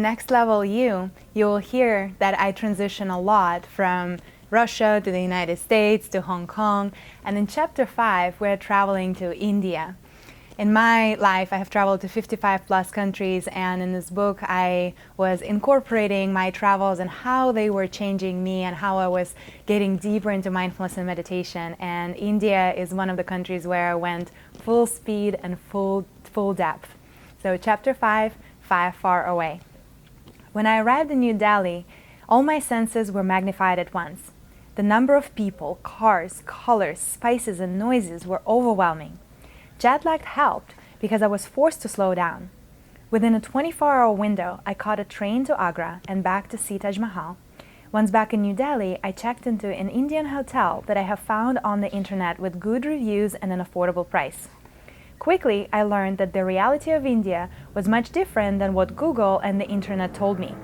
Next Level You, you'll hear that I transition a lot from Russia to the United States to Hong Kong, and in Chapter 5, we're traveling to India. In my life, I have traveled to 55 plus countries, and in this book, I was incorporating my travels and how they were changing me and how I was getting deeper into mindfulness and meditation. And India is one of the countries where I went full speed and full depth. So Chapter 5, Far Away. When I arrived in New Delhi, all my senses were magnified at once. The number of people, cars, colors, spices, and noises were overwhelming. Jet lag helped because I was forced to slow down. Within a 24-hour window, I caught a train to Agra and back to see Taj Mahal. Once back in New Delhi, I checked into an Indian hotel that I have found on the internet with good reviews and an affordable price. Quickly, I learned that the reality of India was much different than what Google and the internet told me.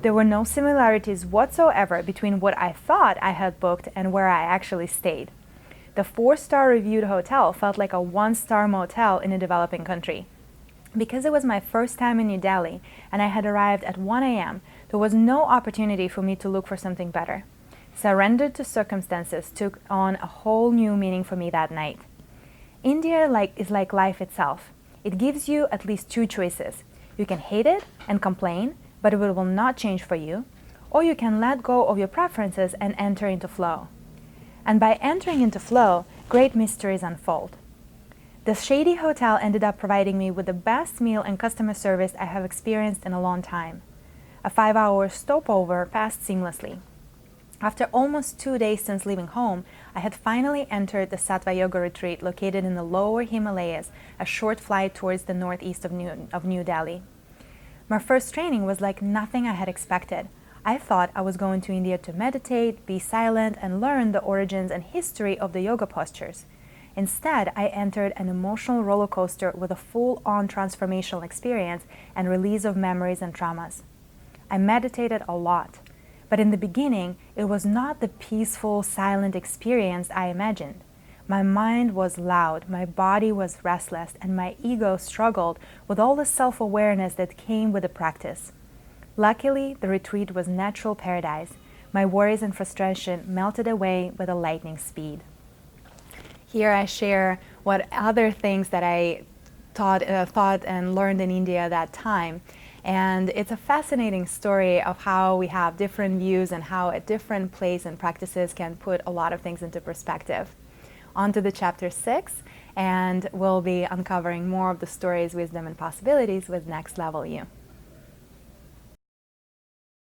There were no similarities whatsoever between what I thought I had booked and where I actually stayed. The 4-star reviewed hotel felt like a 1-star motel in a developing country. Because it was my first time in New Delhi and I had arrived at 1 a.m., there was no opportunity for me to look for something better. Surrender to circumstances took on a whole new meaning for me that night. India is like life itself. It gives you at least 2 choices. You can hate it and complain, but it will not change for you, or you can let go of your preferences and enter into flow. And by entering into flow, great mysteries unfold. The shady hotel ended up providing me with the best meal and customer service I have experienced in a long time. A 5-hour stopover passed seamlessly. After almost 2 days since leaving home, I had finally entered the Sattva Yoga retreat located in the lower Himalayas, a short flight towards the northeast of New Delhi. My first training was like nothing I had expected. I thought I was going to India to meditate, be silent, and learn the origins and history of the yoga postures. Instead, I entered an emotional roller coaster with a full-on transformational experience and release of memories and traumas. I meditated a lot, but in the beginning, it was not the peaceful, silent experience I imagined. My mind was loud, my body was restless, and my ego struggled with all the self-awareness that came with the practice. Luckily, the retreat was natural paradise. My worries and frustration melted away with a lightning speed. Here I share what other things that I thought and learned in India at that time. And it's a fascinating story of how we have different views and how a different place and practices can put a lot of things into perspective. On to the Chapter 6, and we'll be uncovering more of the stories, wisdom, and possibilities with Next Level You.